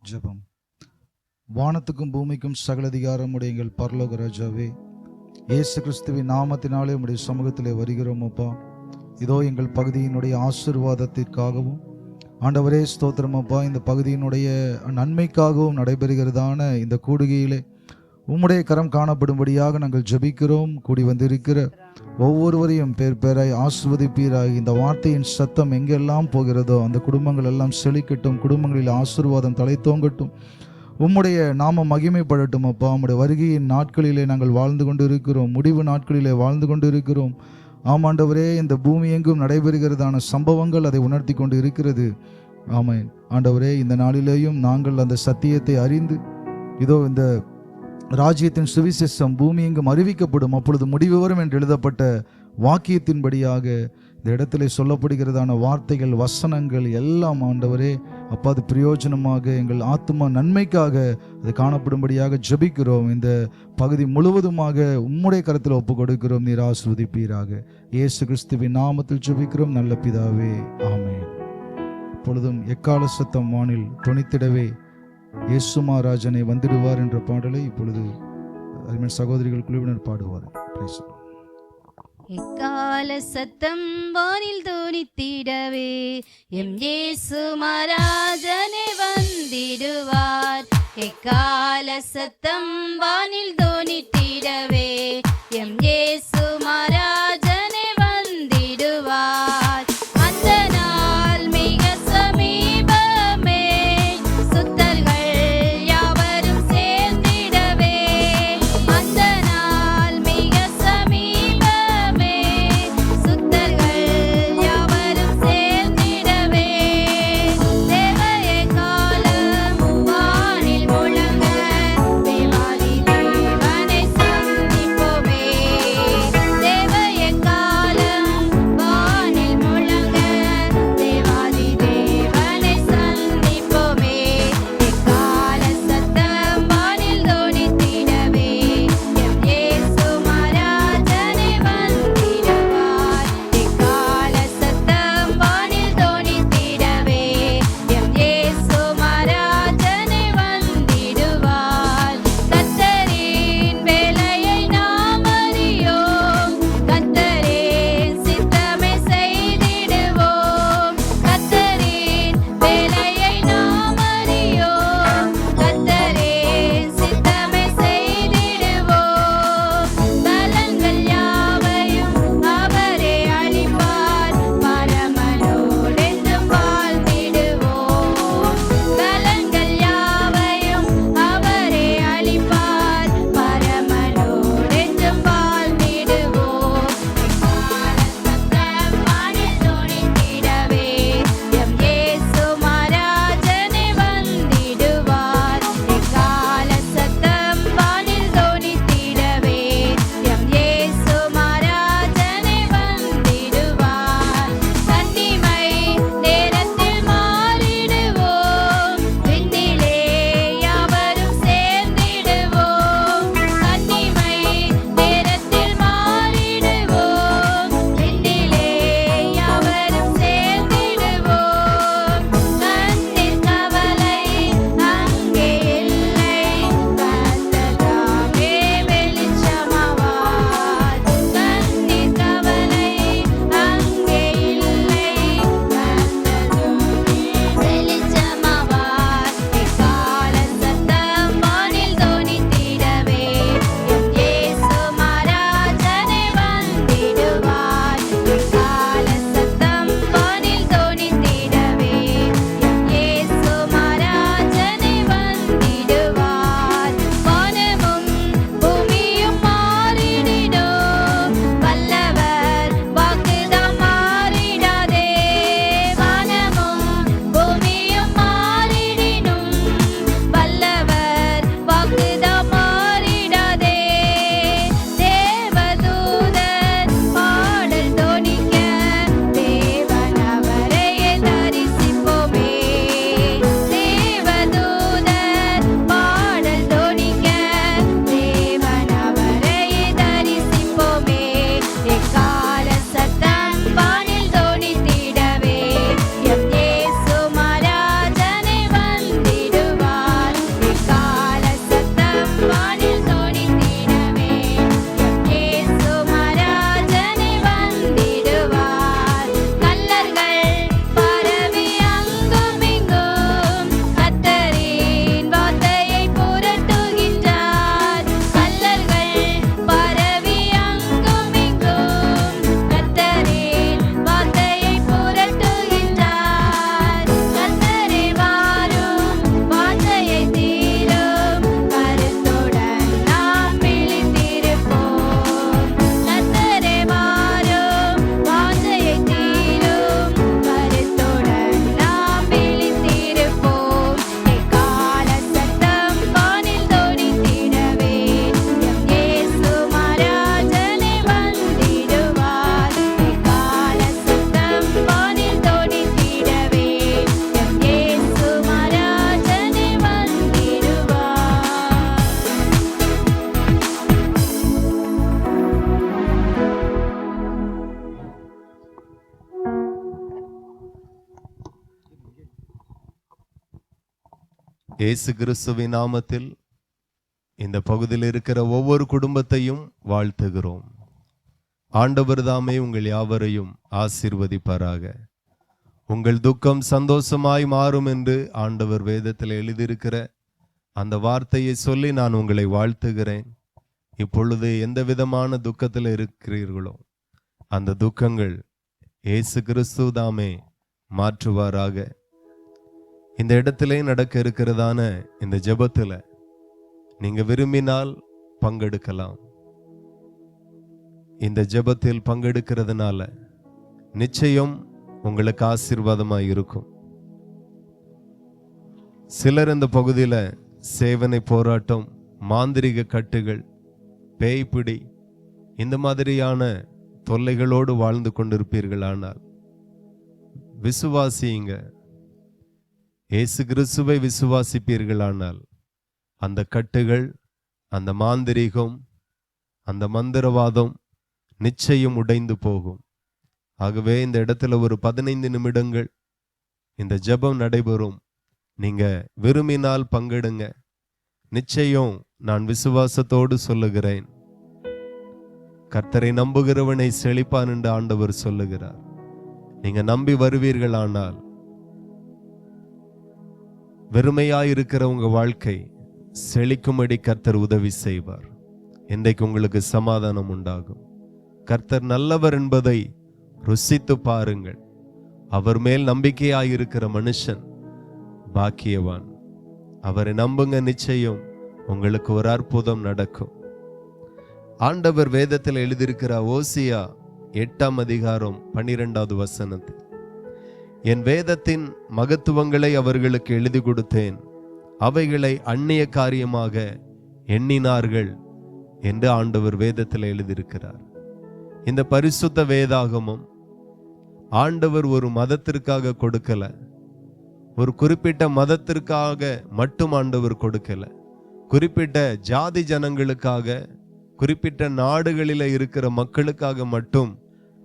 ஜெபம். வானத்துக்கும் பூமிக்கும் சகல அதிகாரம் உடைய எங்கள் பரலோக ராஜாவே, இயேசு கிறிஸ்துவின் நாமத்தினாலே உம்முடைய சமூகத்திலே வருகிறோம் அப்பா. இதோ எங்கள் பகுதியினுடைய ஆசீர்வாதத்திற்காகவும் ஆண்டவரே ஸ்தோத்திரம் அப்பா. இந்த பகுதியினுடைய நன்மைக்காகவும் நடைபெறுகிறதான இந்த கூடுகையிலே உம்முடைய கரம் காணப்படும்படியாக நாங்கள் ஜெபிக்கிறோம். கூடி வந்திருக்கிற ஒவ்வொருவரையும் பேர் பேராய் ஆசீர்வதிப்பீராய். இந்த வார்த்தையின் சத்தம் எங்கெல்லாம் போகிறதோ அந்த குடும்பங்கள் எல்லாம் செழிக்கட்டும், குடும்பங்களில் ஆசீர்வாதம் தலைத்தோங்கட்டும், உம்முடைய நாம மகிமைப்படட்டும் அப்பா. உம்முடைய வருகையின் நாட்களிலே நாங்கள் வாழ்ந்து கொண்டு இருக்கிறோம், முடிவு நாட்களிலே வாழ்ந்து கொண்டு இருக்கிறோம். ஆமாண்டவரே, இந்த பூமி எங்கும் நடைபெறுகிறதான சம்பவங்கள் அதை உணர்த்தி கொண்டு இருக்கிறது. ஆமென் ஆண்டவரே, இந்த நாளிலேயும் நாங்கள் அந்த சத்தியத்தை அறிந்து இதோ இந்த ராஜ்யத்தின் சுவிசேஷம் பூமி எங்கும் அறிவிக்கப்படும், அப்பொழுது முடிவு வரும் என்று எழுதப்பட்ட வாக்கியத்தின்படியாக இந்த இடத்துல சொல்லப்படுகிறதான வார்த்தைகள் வசனங்கள் எல்லாம் ஆண்டவரே அப்பா அது பிரயோஜனமாக எங்கள் ஆத்மா நன்மைக்காக அது காணப்படும்படியாக ஜெபிக்கிறோம். இந்த பகுதி முழுவதுமாக உம்முடைய கரத்தில் ஒப்பு கொடுக்கிறோம். நீர் ஆசீர்வதிப்பீராக. இயேசு கிறிஸ்துவின் நாமத்தில் ஜெபிக்கிறோம் நல்ல பிதாவே, ஆமென். இப்பொழுதும் எக்கால சத்தம் வானில் தொனித்திடவே இயேசு மகாராஜனை வந்திடுவார் என்ற பாடலை இப்பொழுது சகோதரிகள் குழுவினர் பாடுவார். எக்கால சத்தம் வானில் தோனித்திடவே எம் இயேசு மகாராஜனே வந்திடுவார். எக்கால சத்தம் வானில் தோனித்திடவே எம் இயேசு மகாராஜனே வந்திடுவார். அந்த நாள் மிக சமீபமே, சுத்தர்கள் யாவரும் சேர்ந்திடவே. அந்த நாள் மிக சமீபமே, சுத்தர்கள் யாவரும் சேர்ந்திடவே. தேவ எக்காலம் வானில் முழங்க, தேவாதி தேவன் இயேசு கிறிஸ்துவின் நாமத்தில் இந்த பகுதியில் இருக்கிற ஒவ்வொரு குடும்பத்தையும் வாழ்த்துகிறோம். ஆண்டவர் தாமே உங்கள் யாவரையும் ஆசீர்வதிப்பாராக. உங்கள் துக்கம் சந்தோஷமாய் மாறும் என்று ஆண்டவர் வேதத்தில் எழுதியிருக்கிற அந்த வார்த்தையை சொல்லி நான் உங்களை வாழ்த்துகிறேன். இப்பொழுது எந்த விதமான துக்கத்தில் இருக்கிறீர்களோ அந்த துக்கங்கள் இயேசு கிறிஸ்து தாமே மாற்றுவாராக. இந்த இடத்திலே நடக்க இருக்கிறதான இந்த ஜெபத்தில் நீங்க விரும்பினால் பங்கெடுக்கலாம். இந்த ஜெபத்தில் பங்கெடுக்கிறதுனால நிச்சயம் உங்களுக்கு ஆசீர்வாதமாக இருக்கும். சிலர் இந்த பகுதியில் சேவனை போராட்டம், மாந்திரிக கட்டுகள், பேய்பிடி இந்த மாதிரியான தொல்லைகளோடு வாழ்ந்து கொண்டிருப்பீர்கள். ஆனால் விசுவாசியுங்க, இயேசு கிறிஸ்துவை விசுவாசிப்பீர்களானால் அந்த கட்டுகள், அந்த மாந்திரீகம், அந்த மந்திரவாதம் நிச்சயம் உடைந்து போகும். ஆகவே இந்த இடத்துல ஒரு 15 நிமிடங்கள் இந்த ஜெபம் நடைபெறும். நீங்க விரும்பினால் பங்கெடுங்க. நிச்சயம் நான் விசுவாசத்தோடு சொல்லுகிறேன், கர்த்தரை நம்புகிறவனை செழிப்பான் என்று ஆண்டவர் சொல்லுகிறார். நீங்க நம்பி வருவீர்களானால் வெறுமையாயிருக்கிற உங்க வாழ்க்கை செழிக்கும்படி கர்த்தர் உதவி செய்வார். இன்றைக்கு உங்களுக்கு சமாதானம் உண்டாகும். கர்த்தர் நல்லவர் என்பதை ருசித்து பாருங்கள். அவர் மேல் நம்பிக்கையாயிருக்கிற மனுஷன் பாக்கியவான். அவரை நம்புங்க, நிச்சயம் உங்களுக்கு ஒரு அற்புதம் நடக்கும். ஆண்டவர் வேதத்தில் எழுதியிருக்கிற ஓசியா 8ஆம் அதிகாரம் 12வது வசனத்தில், என் வேதத்தின் மகத்துவங்களை அவர்களுக்கு எழுதி கொடுத்தேன், அவைகளை அந்நிய காரியமாக எண்ணினார்கள் என்று ஆண்டவர் வேதத்தில் எழுதியிருக்கிறார். இந்த பரிசுத்த வேதாகமம் ஆண்டவர் ஒரு மதத்திற்காக கொடுக்கல, ஒரு குறிப்பிட்ட மதத்திற்காக மட்டும் ஆண்டவர் கொடுக்கல, குறிப்பிட்ட ஜாதி ஜனங்களுக்காக, குறிப்பிட்ட நாடுகளில் இருக்கிற மக்களுக்காக மட்டும்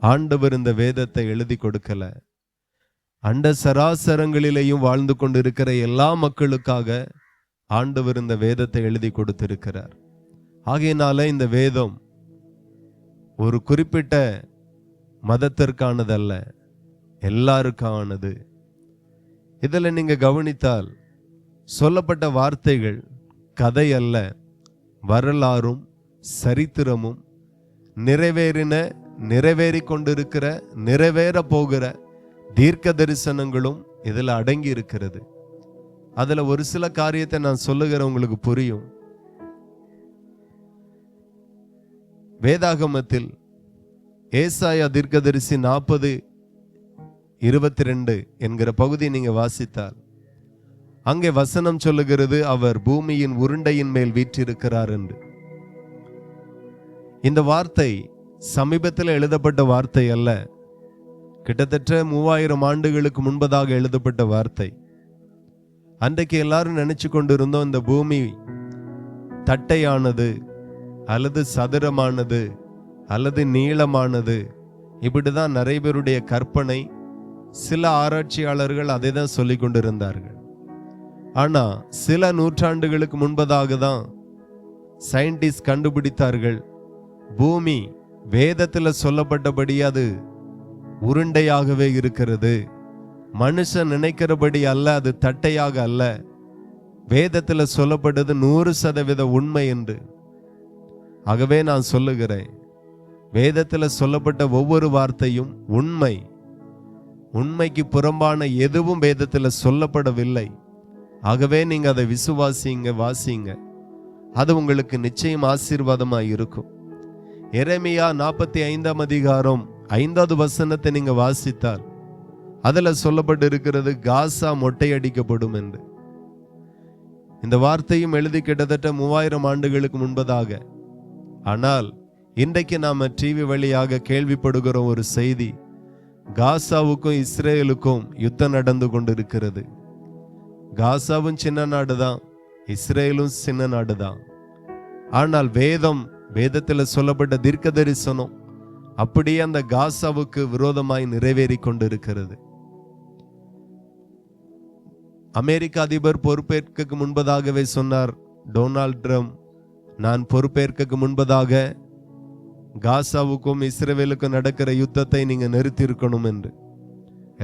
ஆண்டவர் இந்த வேதத்தை எழுதி கொடுக்கல. அண்ட சராசரங்களிலேயும் வாழ்ந்து கொண்டிருக்கிற எல்லா மக்களுக்காக ஆண்டவர் இந்த வேதத்தை எழுதி கொடுத்திருக்கிறார். ஆகையினால இந்த வேதம் ஒரு குறிப்பிட்ட மதத்திற்கானதல்ல, எல்லாருக்கானது. இதில் நீங்க கவனித்தால் சொல்லப்பட்ட வார்த்தைகள் கதை அல்ல, வரலாறும் சரித்திரமும் நிறைவேறின, நிறைவேறி கொண்டிருக்கிற, நிறைவேற போகிற தீர்க்க தரிசனங்களும் இதில் அடங்கி இருக்கிறது. அதுல ஒரு சில காரியத்தை நான் சொல்லுகிறேன், உங்களுக்கு புரியும். வேதாகமத்தில் ஏசாயா தீர்க்கதரிசி 40:22 என்கிற பகுதி நீங்க வாசித்தால் அங்கே வசனம் சொல்லுகிறது, அவர் பூமியின் உருண்டையின் மேல் வீற்றிருக்கிறார் என்று. இந்த வார்த்தை சமீபத்தில் எழுதப்பட்ட வார்த்தை அல்ல, கிட்டத்தட்ட 3000 ஆண்டுகளுக்கு முன்பதாக எழுதப்பட்ட வார்த்தை. அன்றைக்கு எல்லாரும் நினைச்சு கொண்டிருந்தோம் இந்த பூமி தட்டையானது அல்லது சதுரமானது அல்லது நீளமானது. இப்படிதான் நிறைய பேருடைய கற்பனை. சில ஆராய்ச்சியாளர்கள் அதை தான் சொல்லி கொண்டிருந்தார்கள். ஆனா சில நூற்றாண்டுகளுக்கு முன்பதாக தான் சயின்டிஸ்ட் கண்டுபிடித்தார்கள், பூமி வேதத்தில் சொல்லப்பட்டபடி அது உருண்டையாகவே இருக்கிறது. மனுஷன் நினைக்கிறபடி அல்ல, அது தட்டையாக அல்ல. வேதத்தில் சொல்லப்பட்டது 100% உண்மை என்று. ஆகவே நான் சொல்லுகிறேன், வேதத்தில் சொல்லப்பட்ட ஒவ்வொரு வார்த்தையும் உண்மை. உண்மைக்கு புறம்பான எதுவும் வேதத்தில் சொல்லப்படவில்லை. ஆகவே நீங்க அதை விசுவாசிங்க, வாசிங்க. அது உங்களுக்கு நிச்சயம் ஆசீர்வாதமாக இருக்கும். எரேமியா 45ஆம் அதிகாரம் 5வது வசனத்தை நீங்க வாசித்தால் அதுல சொல்லப்பட்டு இருக்கிறது, காசா மொட்டையடிக்கப்படும் என்று. இந்த வார்த்தையும் எழுதி கிட்டத்தட்ட 3000 ஆண்டுகளுக்கு முன்பதாக. ஆனால் இன்றைக்கு நாம டிவி வழியாக கேள்விப்படுகிற ஒரு செய்தி, காசாவுக்கும் இஸ்ரேலுக்கும் யுத்தம் நடந்து கொண்டிருக்கிறது. காசாவும் சின்ன நாடு தான், இஸ்ரேலும் சின்ன நாடு தான். ஆனால் வேதத்தில் சொல்லப்பட்ட தீர்க்க தரிசனம் அப்படியே அந்த காசாவுக்கு விரோதமாய் நிறைவேறி கொண்டிருக்கிறது. அமெரிக்க அதிபர் பொறுப்பேற்க முன்பதாகவே சொன்னார், டொனால்ட் ட்ரம்ப், நான் பொறுப்பேற்க முன்பதாக காசாவுக்கும் இஸ்ரவேலுக்கும் நடக்கிற யுத்தத்தை நீங்க நிறுத்தி இருக்கணும் என்று.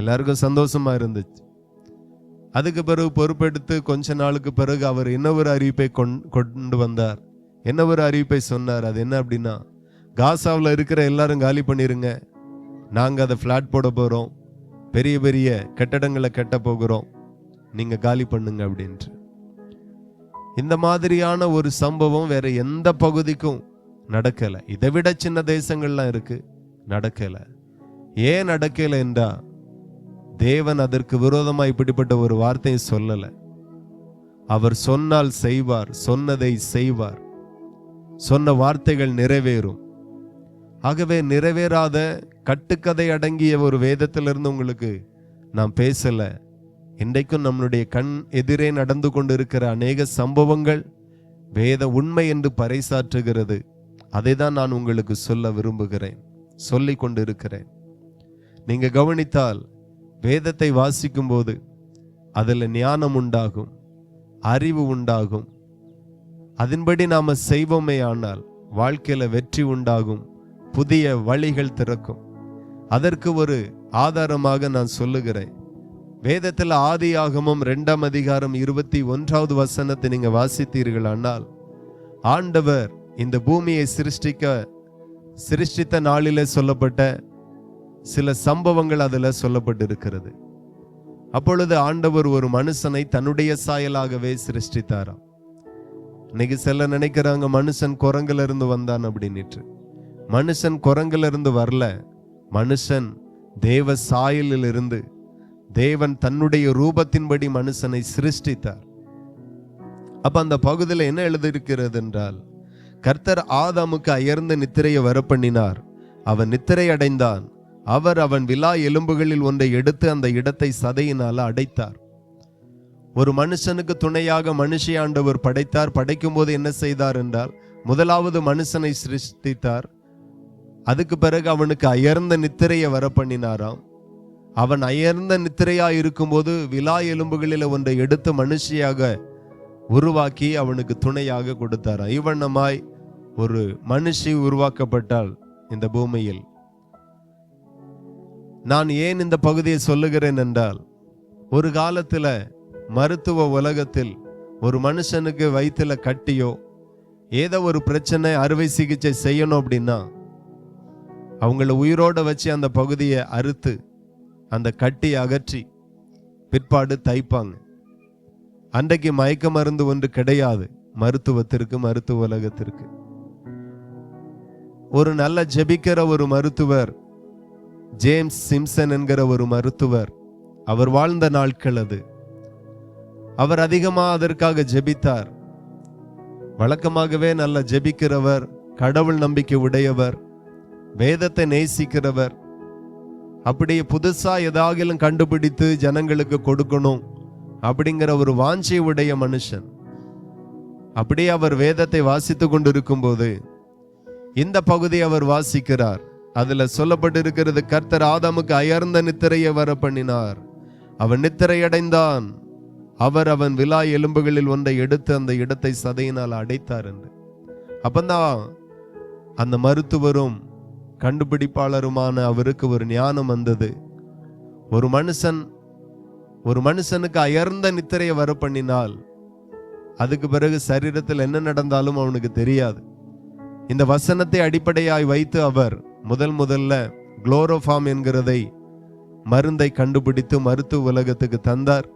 எல்லாருக்கும் சந்தோஷமா இருந்துச்சு. அதுக்கு பிறகு பொறுப்பெடுத்து கொஞ்ச நாளுக்கு பிறகு அவர் என்ன ஒரு அறிவிப்பை கொண்டு வந்தார், என்ன ஒரு அறிவிப்பை சொன்னார். அது என்ன அப்படின்னா, காசாவில் இருக்கிற எல்லாரும் காலி பண்ணிருங்க, நாங்கள் அதை ஃப்ளாட் போட போகிறோம், பெரிய பெரிய கட்டடங்களை கட்ட போகிறோம், நீங்கள் காலி பண்ணுங்க அப்படின்ட்டு. இந்த மாதிரியான ஒரு சம்பவம் வேற எந்த பகுதிக்கும் நடக்கலை. இதை விட சின்ன தேசங்கள்லாம் இருக்கு, நடக்கலை. ஏன் நடக்கலை என்றா, தேவன் அதற்கு விரோதமாக இப்படிப்பட்ட ஒரு வார்த்தையை சொல்லலை. அவர் சொன்னால் செய்வார், சொன்னதை செய்வார், சொன்ன வார்த்தைகள் நிறைவேறும். ஆகவே நிறைவேறாத கட்டுக்கதை அடங்கிய ஒரு வேதத்திலிருந்து உங்களுக்கு நான் பேசல. இன்றைக்கும் நம்மளுடைய கண் எதிரே நடந்து கொண்டிருக்கிற அநேக சம்பவங்கள் வேத உண்மை என்று பறைசாற்றுகிறது. அதை தான் நான் உங்களுக்கு சொல்ல விரும்புகிறேன், சொல்லி கொண்டிருக்கிறேன். நீங்க கவனித்தால் வேதத்தை வாசிக்கும் போது அதில் ஞானம் உண்டாகும், அறிவு உண்டாகும். அதன்படி நாம செய்வோமே ஆனால் வாழ்க்கையில வெற்றி உண்டாகும், புதிய வழிகள் திறக்கும். அதற்கு ஒரு ஆதாரமாக நான் சொல்லுகிறேன். வேதத்தில் ஆதியாகமம் 2ஆம் அதிகாரம் 21வது வசனத்தை நீங்க வாசித்தீர்கள் ஆனால், ஆண்டவர் இந்த பூமியை சிருஷ்டித்த நாளிலே சொல்லப்பட்ட சில சம்பவங்கள் அதுல சொல்லப்பட்டிருக்கிறது. அப்பொழுது ஆண்டவர் ஒரு மனுஷனை தன்னுடைய சாயலாகவே சிருஷ்டித்தாராம். இன்னைக்கு சிலர் நினைக்கிறாங்க மனுஷன் குரங்குல இருந்து வந்தான் அப்படின்னுட்டு. மனுஷன் குரங்குல இருந்து வரல, மனுஷன் தேவ சாயலில் இருந்து தேவன் தன்னுடைய ரூபத்தின்படி மனுஷனை சிருஷ்டித்தார். அப்ப அந்த பகுதியில் என்ன எழுதியிருக்கிறது என்றால், கர்த்தர் ஆதாமுக்கு அயர்ந்த நித்திரையை வரப்பண்ணினார், அவன் நித்திரை அடைந்தான், அவர் அவன் விலா எலும்புகளில் ஒன்றை எடுத்து அந்த இடத்தை சதையினால அடைத்தார். ஒரு மனுஷனுக்கு துணையாக மனுஷி ஆண்டவர் படைத்தார். படைக்கும் போது என்ன செய்தார் என்றால், முதலாவது மனுஷனை சிருஷ்டித்தார். அதுக்கு பிறகு அவனுக்கு அயர்ந்த நித்திரையை வரப்பண்ணினாராம். அவன் அயர்ந்த நித்திரையா இருக்கும்போது விலா எலும்புகளில் ஒன்றை எடுத்து மனுஷியாக உருவாக்கி அவனுக்கு துணையாக கொடுத்தாராம். இவண்ணமாய் ஒரு மனுஷி உருவாக்கப்பட்டாள் இந்த பூமியில். நான் ஏன் இந்த பகுதியை சொல்லுகிறேன் என்றால், ஒரு காலத்துல மருத்துவ உலகத்தில் ஒரு மனுஷனுக்கு வயிற்றுல கட்டியோ ஏதோ ஒரு பிரச்சனை அறுவை சிகிச்சை செய்யணும் அப்படின்னா அவங்கள உயிரோட வச்சு அந்த பகுதியை அறுத்து அந்த கட்டி அகற்றி பிற்பாடு தைப்பாங்க. அன்றைக்கு மயக்க மருந்து ஒன்று கிடையாது மருத்துவத்திற்கு, மருத்துவ உலகத்திற்கு. ஒரு நல்ல ஜெபிக்கிற ஒரு மருத்துவர், ஜேம்ஸ் சிம்சன் என்கிற ஒரு மருத்துவர், அவர் வாழ்ந்த நாட்கள் அது. அவர் அதிகமா அதற்காக ஜெபித்தார். வழக்கமாகவே நல்ல ஜெபிக்கிறவர், கடவுள் நம்பிக்கை உடையவர், வேதத்தை நேசிக்கிறவர். அப்படியே புதுசா ஏதாகிலும் கண்டுபிடித்து ஜனங்களுக்கு கொடுக்கணும் அப்படிங்கிற ஒரு வாஞ்சை உடைய மனுஷன். அப்படியே அவர் வேதத்தை வாசித்து கொண்டிருக்கும் போது இந்த பகுதி அவர் வாசிக்கிறார். அதுல சொல்லப்பட்டிருக்கிறது, கர்த்தர் ஆதாமுக்கு அயர்ந்த நித்திரையை வர பண்ணினார், அவன் நித்திரையடைந்தான், அவர் அவன் விலா எலும்புகளில் ஒன்றை எடுத்து அந்த இடத்தை சதையினால் அடைத்தார் என்று. அப்பந்தான் அந்த மருத்துவரும் கண்டுபிடிப்பாளருமான அவருக்கு ஒரு ஞானம் வந்தது. ஒரு மனுஷனுக்கு அயர்ந்த நித்திரையை வர பண்ணினால் அதுக்கு பிறகு சரீரத்தில் என்ன நடந்தாலும் அவனுக்கு தெரியாது. இந்த வசனத்தை அடிப்படையாய் வைத்து அவர் முதல்ல குளோரோஃபார்ம் என்கிறதை மருந்தை கண்டுபிடித்து மருத்துவ உலகத்துக்கு தந்தார்.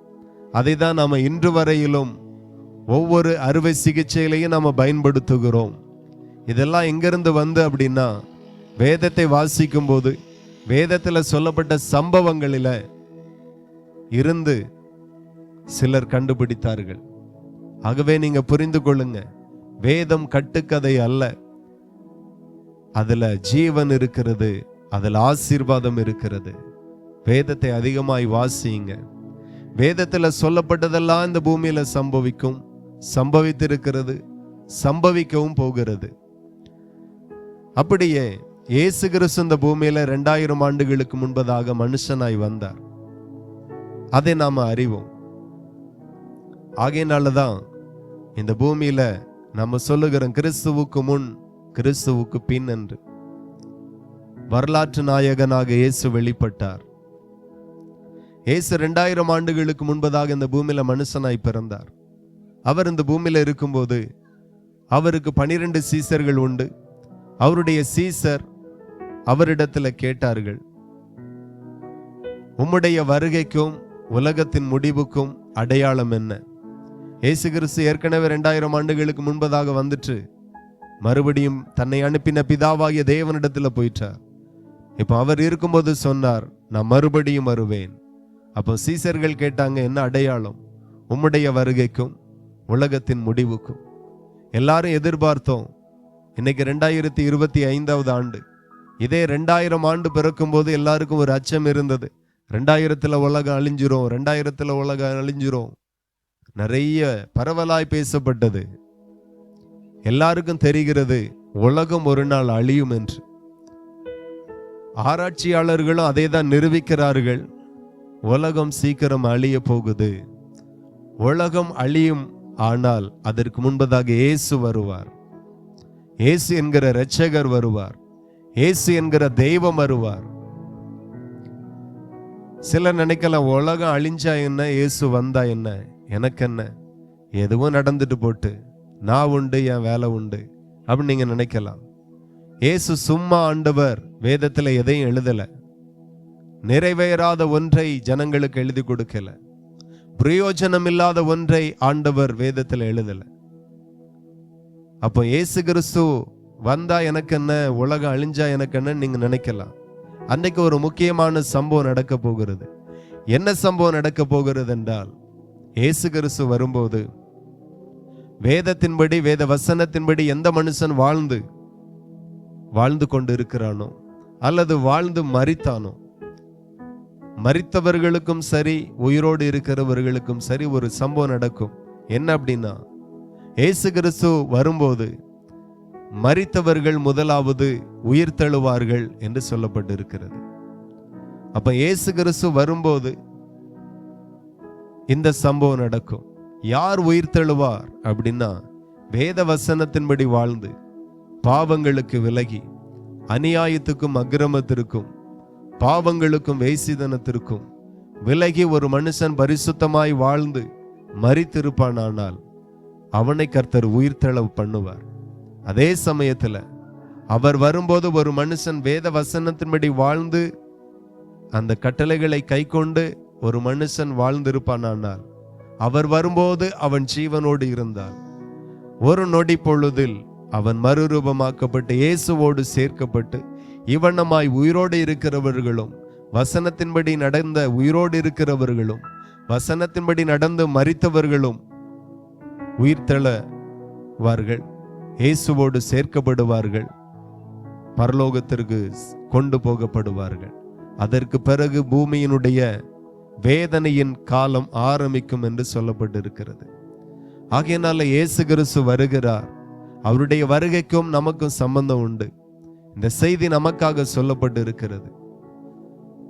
அதை தான் நாம இன்று வரையிலும் ஒவ்வொரு அறுவை சிகிச்சையிலையும் நாம பயன்படுத்துகிறோம். இதெல்லாம் எங்கிருந்து வந்து அப்படின்னா, வேதத்தை வாசிக்கும் போது வேதத்துல சொல்லப்பட்ட சம்பவங்களில இருந்து சிலர் கண்டுபிடித்தார்கள். ஆகவே நீங்க புரிந்து கொள்ளுங்க, வேதம் கட்டுக்கதை அல்ல, அதுல ஜீவன் இருக்கிறது, அதுல ஆசீர்வாதம் இருக்கிறது. வேதத்தை அதிகமாய் வாசியுங்க. வேதத்துல சொல்லப்பட்டதெல்லாம் இந்த பூமியில சம்பவிக்கும், சம்பவித்திருக்கிறது, சம்பவிக்கவும் போகிறது. அப்படியே இயேசு கிறிஸ்து இந்த பூமியில 2000 ஆண்டுகளுக்கு முன்பதாக மனுஷனாய் வந்தார். அதை நாம அறிவோம். ஆகையினாலதான் இந்த பூமியில நம்ம சொல்லுகிறோம் கிறிஸ்துவுக்கு முன் கிறிஸ்துவுக்கு பின் என்று. வரலாற்று நாயகனாக இயேசு வெளிப்பட்டார். இயேசு 2000 ஆண்டுகளுக்கு முன்பதாக இந்த பூமியில மனுஷனாய் பிறந்தார். அவர் இந்த பூமியில இருக்கும்போது அவருக்கு 12 சீசர்கள் உண்டு. அவருடைய சீசர் அவரிடத்துல கேட்டார்கள், உம்முடைய வருகைக்கும் உலகத்தின் முடிவுக்கும் அடையாளம் என்ன? இயேசு கிறிஸ்து ஏற்கனவே 2000 ஆண்டுகளுக்கு முன்பதாக வந்துட்டு மறுபடியும் தன்னை அனுப்பின பிதாவாகிய தேவனிடத்துல போயிட்டார். இப்ப அவர் இருக்கும்போது சொன்னார், நான் மறுபடியும் வருவேன். அப்போ சீசர்கள் கேட்டாங்க, என்ன அடையாளம்? உம்முடைய வருகைக்கும் உலகத்தின் முடிவுக்கும். எல்லாரும் எதிர்பார்த்தோம். இன்னைக்கு 2025வது ஆண்டு. இதே 2000 ஆண்டு பிறக்கும் போது எல்லாருக்கும் ஒரு அச்சம் இருந்தது. 2000த்துல உலகம் அழிஞ்சிரும், 2000த்துல உலகம் அழிஞ்சிரும். நிறைய பரவலாய் பேசப்பட்டது. எல்லாருக்கும் தெரிகிறது உலகம் ஒரு நாள் அழியும் என்று. ஆராய்ச்சியாளர்களும் அதை தான் நிரூபிக்கிறார்கள். உலகம் சீக்கிரம் அழிய போகுது. உலகம் அழியும், ஆனால் அதற்கு முன்பதாக இயேசு வருவார். இயேசு என்கிற இரட்சகர் வருவார். இயேசு என்கிற தெய்வம் வருவார். சிலர் நினைக்கலாம், உலகம் அழிஞ்சா என்ன, இயேசு வந்தா என்ன, எனக்கு என்ன, எதுவும் நடந்துட்டு போட்டு, நான் உண்டு, என் வேலை உண்டு அப்படின்னு நீங்க நினைக்கலாம். இயேசு சும்மா ஆண்டவர் வேதத்துல எதையும் எழுதல. நிறைவேறாத ஒன்றை ஜனங்களுக்கு எழுதி கொடுக்கல. பிரயோஜனம் இல்லாத ஒன்றை ஆண்டவர் வேதத்துல எழுதல. அப்போ இயேசு கிறிஸ்து வந்தா எனக்கு என்ன, உலகம் அழிஞ்சா எனக்கு என்ன நீங்க நினைக்கலாம். அன்னைக்கு ஒரு முக்கியமான சம்பவம் நடக்க போகிறது. என்ன சம்பவம் நடக்க போகிறது என்றால், இயேசு கிறிஸ்து வரும்போது வேதத்தின்படி, வேத வசனத்தின்படி எந்த மனுஷன் வாழ்ந்து கொண்டு இருக்கிறானோ அல்லது வாழ்ந்து மரித்தானோ, மரித்தவர்களுக்கும் சரி உயிரோடு இருக்கிறவர்களுக்கும் சரி ஒரு சம்பவம் நடக்கும். என்ன அப்படின்னா, இயேசு கிறிஸ்து வரும்போது மரித்தவர்கள் முதலாவது உயிர் தழுவார்கள் என்று சொல்லப்பட்டிருக்கிறது. அப்ப இயேசு கிறிஸ்து வரும்போது இந்த சம்பவம் நடக்கும். யார் உயிர் தழுவார் அப்படின்னா, வேத வசனத்தின்படி வாழ்ந்து பாவங்களுக்கு விலகி, அநியாயத்துக்கும் அக்கிரமத்திற்கும் பாவங்களுக்கும் வேசிதனத்திற்கும் விலகி ஒரு மனுஷன் பரிசுத்தமாய் வாழ்ந்து மரித்திருப்பானால் அவனை கர்த்தர் உயிர்த்தெழ பண்ணுவார். அதே சமயத்துல அவர் வரும்போது ஒரு மனுஷன் வேத வசனத்தின்படி வாழ்ந்து அந்த கட்டளைகளை கை கொண்டு ஒரு மனுஷன் வாழ்ந்திருப்பானால், அவர் வரும்போது அவன் ஜீவனோடு இருந்தால் ஒரு நொடி பொழுதில் அவன் மறுரூபமாக்கப்பட்டு இயேசுவோடு சேர்க்கப்பட்டு இவண்ணமாய் உயிரோடு இருக்கிறவர்களும் வசனத்தின்படி நடந்த உயிரோடு இருக்கிறவர்களும் வசனத்தின்படி நடந்து மரித்தவர்களும் உயிர்த்தெழுவார்கள், இயேசுவோடு சேர்க்கப்படுவார்கள், பரலோகத்திற்கு கொண்டு போகப்படுவார்கள். அதற்கு பிறகு பூமியினுடைய வேதனையின் காலம் ஆரம்பிக்கும் என்று சொல்லப்பட்டிருக்கிறது. ஆகையினால இயேசு கிறிஸ்து வருகிறார். அவருடைய வருகைக்கும் நமக்கும் சம்பந்தம் உண்டு. இந்த செய்தி நமக்காக சொல்லப்பட்டு இருக்கிறது.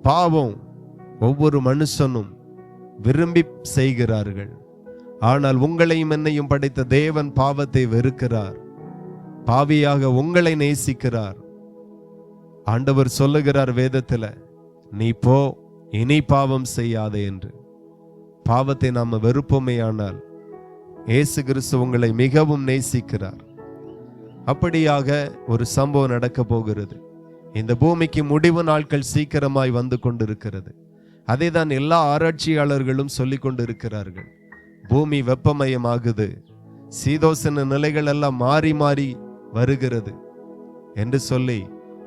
பாவம் ஒவ்வொரு மனுஷனும் விரும்பி செய்கிறார்கள். ஆனால் உங்களையும் என்னையும் படைத்த தேவன் பாவத்தை வெறுக்கிறார். பாவியாக உங்களை நேசிக்கிறார். ஆண்டவர் சொல்லுகிறார் வேதத்துல, நீ போ, இனி பாவம் செய்யாதே என்று. பாவத்தை நாம வெறுப்போமேயானால் இயேசு கிறிஸ்து உங்களை மிகவும் நேசிக்கிறார். அப்படியாக ஒரு சம்பவம் நடக்க போகிறது. இந்த பூமிக்கு முடிவு நாட்கள் சீக்கிரமாய் வந்து கொண்டிருக்கிறது. அதை தான் எல்லா ஆராய்ச்சியாளர்களும் சொல்லிக் கொண்டிருக்கிறார்கள். பூமி வெப்பமயமாகுது, சீதோசன நிலைகள் எல்லாம் மாறி மாறி வருகிறது என்று சொல்லி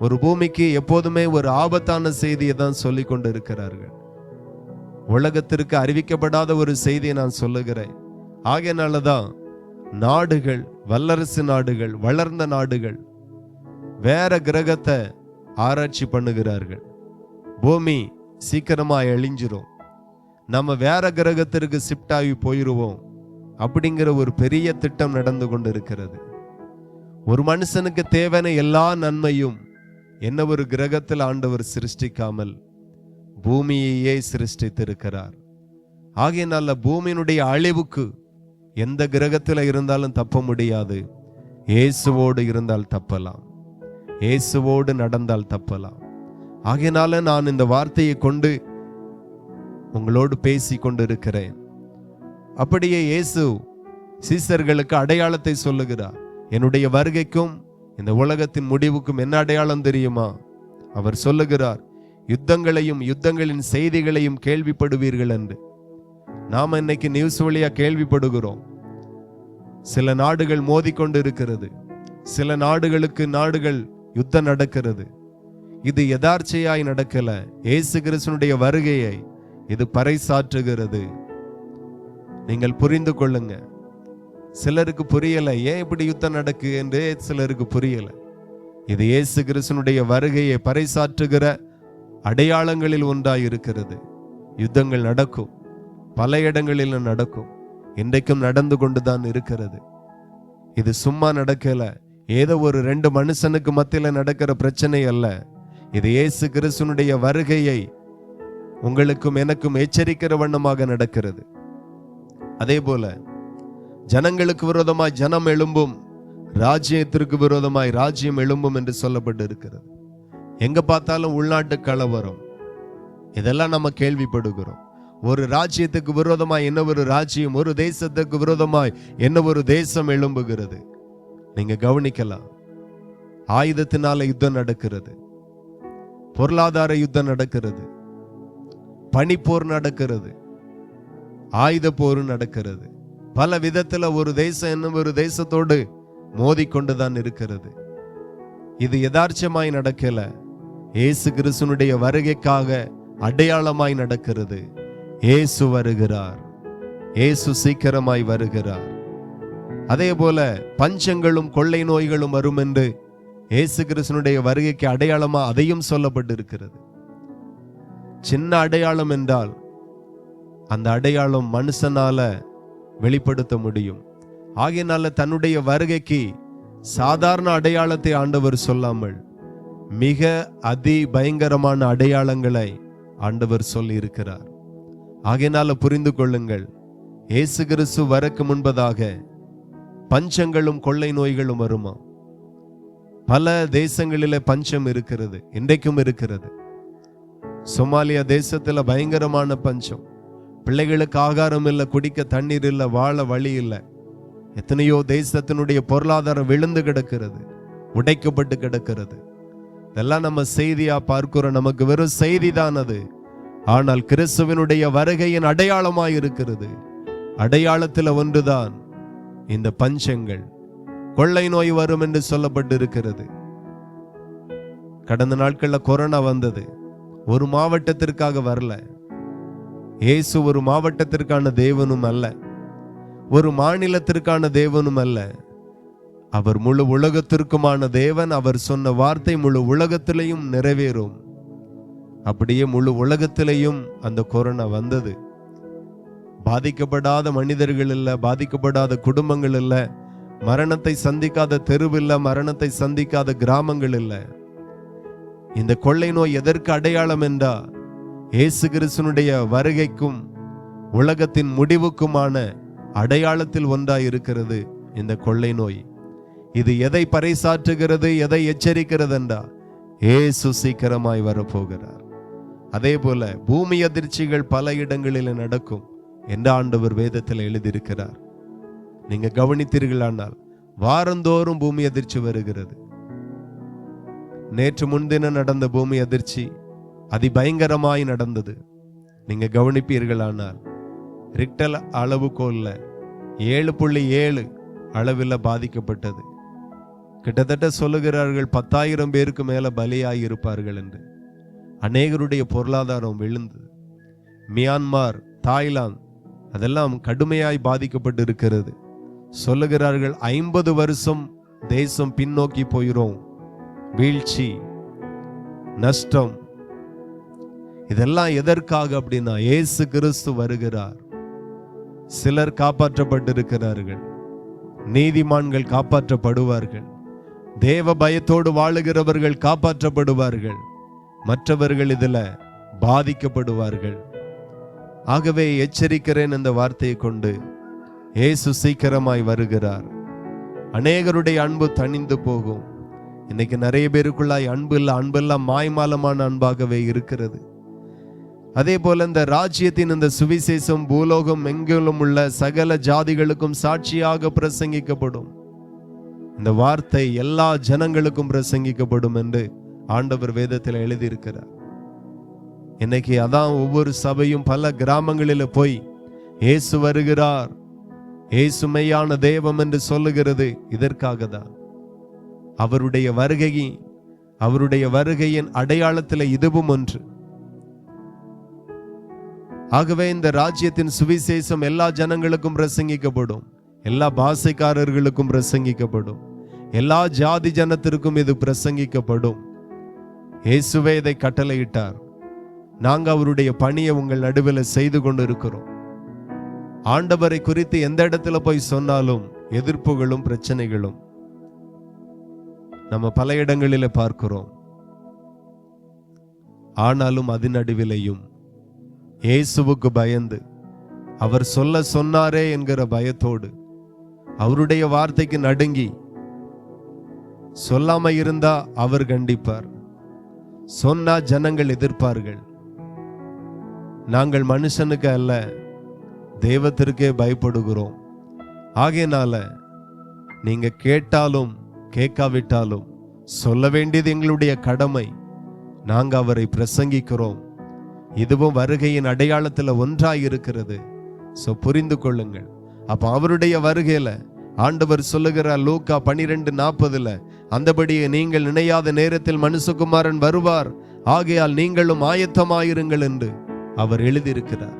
ஒரு பூமிக்கு எப்போதுமே ஒரு ஆபத்தான செய்தியை தான் சொல்லி கொண்டு இருக்கிறார்கள். உலகத்திற்கு அறிவிக்கப்படாத ஒரு செய்தியை நான் சொல்லுகிறேன். ஆகையினாலதான் நாடுகள், வல்லரசு நாடுகள், வளர்ந்த நாடுகள் வேற கிரகத்தை ஆராய்ச்சி பண்ணுகிறார்கள். பூமி சீக்கிரமா அழிஞ்சிரும், நம்ம வேற கிரகத்திற்கு ஷிஃப்ட் ஆகி போயிருவோம் அப்படிங்கிற ஒரு பெரிய திட்டம் நடந்து கொண்டிருக்கிறது. ஒரு மனுஷனுக்கு தேவையான எல்லா நன்மையும் என்ன ஒரு கிரகத்தில் ஆண்டவர் சிருஷ்டிக்காமல் பூமியையே சிருஷ்டித்திருக்கிறார். ஆகையினால பூமியினுடைய அழிவுக்கு எந்த கிரகத்தில் இருந்தாலும் தப்ப முடியாது. இயேசுவோடு இருந்தால் தப்பலாம், இயேசுவோடு நடந்தால் தப்பலாம். ஆகையினால நான் இந்த வார்த்தையை கொண்டு உங்களோடு பேசி கொண்டு இருக்கிறேன். அப்படியே இயேசு சீசர்களுக்கு அடையாளத்தை சொல்லுகிறார். என்னுடைய வருகைக்கும் இந்த உலகத்தின் முடிவுக்கும் என்ன அடையாளம் தெரியுமா? அவர் சொல்லுகிறார், யுத்தங்களையும் யுத்தங்களின் செய்திகளையும் கேள்விப்படுவீர்கள் என்று. நாம் இன்னைக்கு நியூஸ் வழியா கேள்விப்படுகிறோம். சில நாடுகள் மோதிக்கொண்டு இருக்கிறது, சில நாடுகள் யுத்தம் நடக்கிறது. இது யதார்ச்சையாய் நடக்கல, இயேசு கிறிஸ்துவினுடைய வருகையை இது பறைசாற்றுகிறது. நீங்கள் புரிந்து கொள்ளுங்க. சிலருக்கு புரியல, ஏன் இப்படி யுத்தம் நடக்கு என்று சிலருக்கு புரியல. இது இயேசு கிறிஸ்துவினுடைய வருகையை பறைசாற்றுகிற அடையாளங்களில் ஒன்றாய் இருக்கிறது. யுத்தங்கள் நடக்கும், பல இடங்களில் நடக்கும், இன்றைக்கும் நடந்து கொண்டுதான் இருக்கிறது. இது சும்மா நடக்கல, ஏதோ ஒரு 2 மனுஷனுக்கு மத்தியில நடக்கிற பிரச்சனை அல்ல. இது இயேசு கிறிஸ்துவினுடைய வருகையை உங்களுக்கும் எனக்கும் எச்சரிக்கிற வண்ணமாக நடக்கிறது. அதே போல ஜனங்களுக்கு விரோதமாய் ஜனம் எழும்பும், ராஜ்யத்திற்கு விரோதமாய் ராஜ்யம் எழும்பும் என்று சொல்லப்பட்டு இருக்கிறது. எங்க பார்த்தாலும் உள்நாட்டு கலவரம், இதெல்லாம் நம்ம கேள்விப்படுகிறோம். ஒரு ராஜ்யத்துக்கு விரோதமாய் என்ன ஒரு ராஜ்யம், ஒரு தேசத்துக்கு விரோதமாய் என்ன ஒரு தேசம் எழும்புகிறது. நீங்க கவனிக்கலாம். ஆயுதத்தினால யுத்தம் நடக்கிறது, பொருளாதார யுத்தம் நடக்கிறது, பனிப்போர் நடக்கிறது, ஆயுத போர் நடக்கிறது. பல விதத்துல ஒரு தேசம் என்ன ஒரு தேசத்தோடு மோதிக்கொண்டுதான் இருக்கிறது. இது யதார்த்தமாய் நடக்கல, இயேசு கிறிஸ்துவினுடைய வருகைக்காக அடையாளமாய் நடக்கிறது. இயேசு வருகிறார், இயேசு சீக்கிரமாய் வருகிறார். அதே போல பஞ்சங்களும் கொள்ளை நோய்களும் வரும் என்று இயேசு கிறிஸ்துவினுடைய வருகைக்கு அடையாளமா அதையும் சொல்லப்பட்டிருக்கிறது. சின்ன அடையாளம் என்றால் அந்த அடையாளம் மனுஷனால வெளிப்படுத்த முடியும். ஆகையினால தன்னுடைய வருகைக்கு சாதாரண அடையாளத்தை ஆண்டவர் சொல்லாமல் மிக அதி பயங்கரமான அடையாளங்களை ஆண்டவர் சொல்லி இருக்கிறார். ஆகையினால புரிந்து கொள்ளுங்கள், இயேசு கிறிஸ்து வரக்கு முன்பதாக பஞ்சங்களும் கொள்ளை நோய்களும் வருமா? பல தேசங்களிலே பஞ்சம் இருக்கிறது, இன்றைக்கும் இருக்கிறது. சொமாலியா தேசத்துல பயங்கரமான பஞ்சம். பிள்ளைகளுக்கு ஆகாரம் இல்லை, குடிக்க தண்ணீர் இல்லை, வாழ வழி இல்லை. எத்தனையோ தேசத்தினுடைய பொருளாதாரம் விழுந்து கிடக்கிறது, உடைக்கப்பட்டு கிடக்கிறது. இதெல்லாம் நம்ம செய்தியா பார்க்கிறோம். நமக்கு வெறும் செய்தி தான் அது. ஆனால் கிறிஸ்துவினுடைய வருகையின் அடையாளமாய் இருக்கிறது. அடையாளத்தில் ஒன்றுதான் இந்த பஞ்சங்கள், கொள்ளை நோய் வரும் என்று சொல்லப்பட்டு இருக்கிறது. கடந்த நாட்கள்ல கொரோனா வந்தது, ஒரு மாவட்டத்திற்காக வரல. இயேசு ஒரு மாவட்டத்திற்கான தேவனும் அல்ல, ஒரு மாநிலத்திற்கான தேவனும் அல்ல. அவர் முழு உலகத்திற்குமான தேவன். அவர் சொன்ன வார்த்தை முழு உலகத்திலையும் நிறைவேறும். அப்படியே முழு உலகத்திலையும் அந்த கொரோனா வந்தது. பாதிக்கப்படாத மனிதர்கள் இல்ல, பாதிக்கப்படாத குடும்பங்கள் இல்ல, மரணத்தை சந்திக்காத தெருவில், மரணத்தை சந்திக்காத கிராமங்கள் இல்ல. இந்த கொள்ளை நோய் எதற்கு அடையாளம் என்றா, இயேசு கிறிஸ்துவினுடைய வருகைக்கும் உலகத்தின் முடிவுக்குமான அடையாளத்தில் ஒன்றாய் இருக்கிறது இந்த கொள்ளை நோய். இது எதை பறைசாற்றுகிறது, எதை எச்சரிக்கிறது என்றா, இயேசு சீக்கிரமாய் வரப்போகிறார். அதே போல பூமி அதிர்ச்சிகள் பல இடங்களில் நடக்கும் என்று ஆண்டவர் வேதத்தில் எழுதியிருக்கிறார். நீங்க கவனித்தீர்களானால் வாரந்தோறும் பூமி அதிர்ச்சி வருகிறது. நேற்று முன்தினம் நடந்த பூமி அதிர்ச்சி அதிபயங்கரமாய் நடந்தது. நீங்க கவனிப்பீர்களானால் ரிக்டர் அளவுகோல்ல 7.7 அளவில் பாதிக்கப்பட்டது. கிட்டத்தட்ட சொல்லுகிறார்கள் 10,000 பேருக்கு மேல பலியாகி இருப்பார்கள் என்று. அநேகருடைய பொருளாதாரம் விழுந்தது. மியான்மார், தாய்லாந்து அதெல்லாம் கடுமையாய் பாதிக்கப்பட்டு இருக்கிறது. சொல்லுகிறார்கள் 50 வருஷம் தேசம் பின்னோக்கி போயிரும். வீழ்ச்சி, நஷ்டம். இதெல்லாம் எதற்காக அப்படின்னா, இயேசு கிறிஸ்து வருகிறார். சிலர் காப்பாற்றப்பட்டிருக்கிறார்கள், நீதிமான்கள் காப்பாற்றப்படுவார்கள், தேவ பயத்தோடு வாழுகிறவர்கள் காப்பாற்றப்படுவார்கள், மற்றவர்கள் இதுல பாதிக்கப்படுவார்கள். ஆகவே எச்சரிக்கிறேன் இந்த வார்த்தையை கொண்டு. இயேசு சீக்கிரமாய் வருகிறார். அநேகருடைய அன்பு தணிந்து போகும். இன்னைக்கு நிறைய பேருக்குள்ளாய் அன்பு இல்லை. அன்பெல்லாம் மாய்மாலமான அன்பாகவே இருக்கிறது. அதே போல இந்த ராஜ்யத்தின் இந்த சுவிசேஷம் பூலோகம் எங்கிலும் உள்ள சகல ஜாதிகளுக்கும் சாட்சியாக பிரசங்கிக்கப்படும். இந்த வார்த்தை எல்லா ஜனங்களுக்கும் பிரசங்கிக்கப்படும் என்று ஆண்டவர் வேதத்தில் எழுதியிருக்கிறார். இன்னைக்கு அதான் ஒவ்வொரு சபையும் பல கிராமங்களில் போய் இயேசு வருகிறார், இயேசு மெய்யான தெய்வம் என்று சொல்லுகிறது. இதற்காக தான் அவருடைய வருகையின் அடையாளத்தில் இதுவும் ஒன்று. ஆகவே இந்த ராஜ்யத்தின் சுவிசேஷம் எல்லா ஜனங்களுக்கும் பிரசங்கிக்கப்படும், எல்லா பாஷைக்காரர்களுக்கும் பிரசங்கிக்கப்படும், எல்லா ஜாதி ஜனத்திற்கும் இது பிரசங்கிக்கப்படும். இயேசுவே இதை கட்டளையிட்டார். நாங்க அவருடைய பணியை உங்கள் நடுவில் செய்து கொண்டு இருக்கிறோம். ஆண்டவரை குறித்து எந்த இடத்துல போய் சொன்னாலும் எதிர்ப்புகளும் பிரச்சனைகளும் நம்ம பல இடங்களில் பார்க்கிறோம். ஆனாலும் அதன் நடுவிலையும் இயேசுவுக்கு பயந்து, அவர் சொன்னாரே என்கிற பயத்தோடு, அவருடைய வார்த்தைக்கு நடுங்கி, சொல்லாம இருந்தா அவர் கண்டிப்பார், சொன்னா ஜனங்கள் எதிர்ப்பார்கள். நாங்கள் மனுஷனுக்கு அல்ல, தெய்வத்திற்கே பயப்படுகிறோம். ஆகையினால நீங்க கேட்டாலும் கேட்காவிட்டாலும் சொல்ல வேண்டியது எங்களுடைய கடமை. நாங்க அவரை பிரசங்கிக்கிறோம். இதுவும் வருகையின் அடையாளத்துல ஒன்றாய் இருக்கிறது. புரிந்து கொள்ளுங்கள். அப்ப அவருடைய வருகையில ஆண்டவர் சொல்லுகிறார் லூக்கா 12:40, அந்தபடியே நீங்கள் நினையாத நேரத்தில் மனுஷகுமாரன் வருவார், ஆகையால் நீங்களும் ஆயத்தமாயிருங்கள் என்று அவர் எழுதியிருக்கிறார்.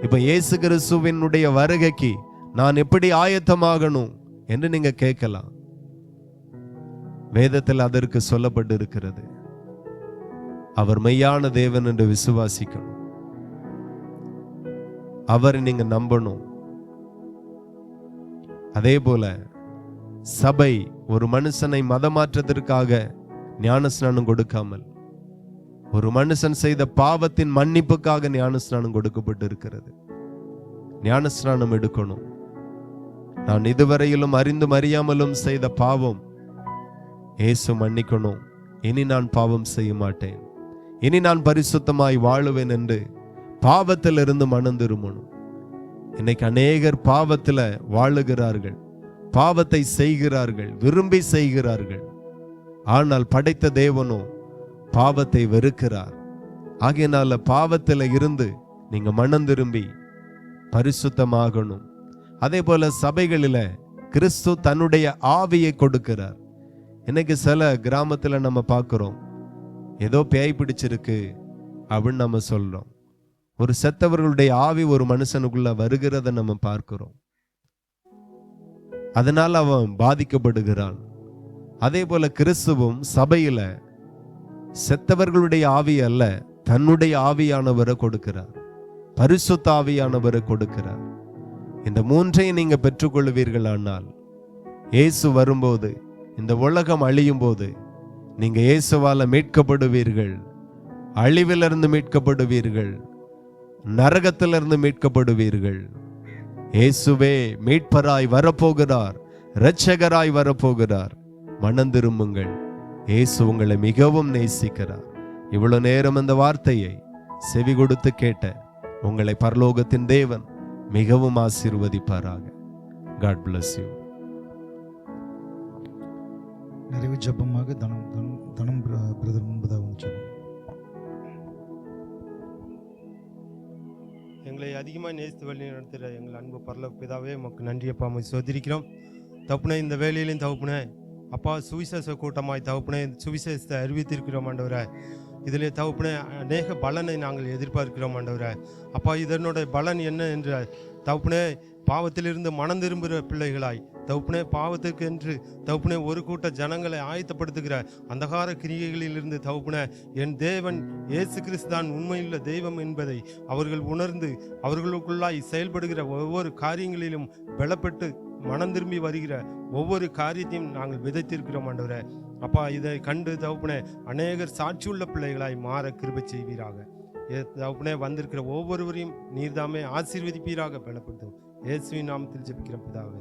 இப்ப இயேசு கிறிஸ்துவினுடைய வருகைக்கு நான் எப்படி ஆயத்தமாகணும் என்று நீங்க கேட்கலாம். வேதத்தில் அதற்கு சொல்லப்பட்டு இருக்கிறது. அவர் மெய்யான தேவன் என்று விசுவாசிக்கணும். அவரை நீங்க நம்பணும். அதே போல சபை ஒரு மனுஷனை மதமாற்றத்திற்காக ஞானஸ்நானம் கொடுக்காமல், ஒரு மனுஷன் செய்த பாவத்தின் மன்னிப்புக்காக ஞானஸ்நானம் கொடுக்கப்பட்டு இருக்கிறது. ஞானஸ்நானம் எடுக்கணும். நான் இதுவரையிலும் அறிந்தும் அறியாமலும் செய்த பாவம் இயேசு மன்னிக்கணும். இனி நான் பாவம் செய்ய மாட்டேன், இனி நான் பரிசுத்தமாய் வாழுவேன் என்று பாவத்திலிருந்து மனம் திரும்பணும். இன்னைக்கு அநேகர் பாவத்துல வாழுகிறார்கள், பாவத்தை செய்கிறார்கள், விரும்பி செய்கிறார்கள். ஆனால் படைத்த தேவனோ பாவத்தை வெறுக்கிறார். ஆகையினால பாவத்துல இருந்து நீங்க மனம் திரும்பி பரிசுத்தமாகணும். அதே போல சபைகளில கிறிஸ்து தன்னுடைய ஆவியை கொடுக்கிறார். இன்னைக்கு சில கிராமத்துல நம்ம பார்க்கிறோம், ஏதோ பேய் பிடிச்சிருக்கு அப்படின்னு நம்ம சொல்றோம். ஒரு செத்தவர்களுடைய ஆவி ஒரு மனுஷனுக்குள்ள வருகிறத நம்ம பார்க்கிறோம். அதனால அவன் பாதிக்கப்படுகிறான். அதே போல கிறிஸ்துவும் சபையில செத்தவர்களுடைய ஆவி அல்ல, தன்னுடைய ஆவியானவரை கொடுக்கிறார், பரிசுத்த ஆவியானவரை கொடுக்கிறார். இந்த மூன்றையும் நீங்க பெற்றுக்கொள்வீர்களானால், இயேசு வரும்போது, இந்த உலகம் அழியும் போது நீங்க இயேசுவால மீட்கப்படுவீர்கள். அழிவிலிருந்து மீட்கப்படுவீர்கள், நரகத்திலிருந்து மீட்கப்படுவீர்கள். இயேசுவே மீட்பராய் வரப்போகிறார், இரட்சகராய் வரப்போகிறார். மனம் திரும்புங்கள். இயேசு உங்களை மிகவும் நேசிக்கிறார். இவ்வளவு நேரம் இந்த வார்த்தையை செவி கொடுத்து கேட்ட உங்களை பரலோகத்தின் தேவன் மிகவும் ஆசீர்வதிப்பாராக. God bless you. நிறைவு ஜெபமாக தனம் பிரதர் முன்பதாக ஜெபம். எங்களை அதிகமாக நேசித்து வழி நடத்துகிற எங்கள் அன்பு பரலோக பிதாவே, உமக்கு நன்றி அப்பா. சோதரிக்கிறோம் தப்புனே, இந்த வேலையிலையும் தகுப்புனே அப்பா, சுவிசேஷ கூட்டமாய் தகுப்புனே சுவிசேஷத்தை அறிவித்திருக்கிறோம் ஆண்டவரே. இதிலே தகுப்புனே அநேக பலனை நாங்கள் எதிர்பார்க்கிறோம் ஆண்டவரே. அப்பா, இதனுடைய பலன் என்ன என்று தகுப்புனே பாவத்திலிருந்து மனம் திரும்புகிற பிள்ளைகளாய் தகுப்புனே, பாவத்திற்கு என்று தகுப்புனே ஒரு கூட்ட ஜனங்களை ஆயத்தப்படுத்துகிற அந்தகார கிரியைகளிலிருந்து தகுப்புனே, என் தேவன் இயேசு கிறிஸ்து தான் உண்மையுள்ள தெய்வம் என்பதை அவர்கள் உணர்ந்து அவர்களுக்குள்ளாய் செயல்படுகிற ஒவ்வொரு காரியங்களிலும் பலப்பட்டு மனம் திரும்பி வருகிற ஒவ்வொரு காரியத்தையும் நாங்கள் விதைத்திருக்கிறோம் ஆண்டவரே. அப்பா, இதை கண்டு தகுப்புனே அநேகர் சாட்சியுள்ள பிள்ளைகளாய் மாற கிருபை செய்வீராக. தகுப்புனே வந்திருக்கிற ஒவ்வொருவரையும் நீர்தாமே ஆசீர்வதிப்பீராக, பலப்படுத்தும் இயேசுவின் நாமத்தில் ஜெபிக்கிறோம் பிதாவே.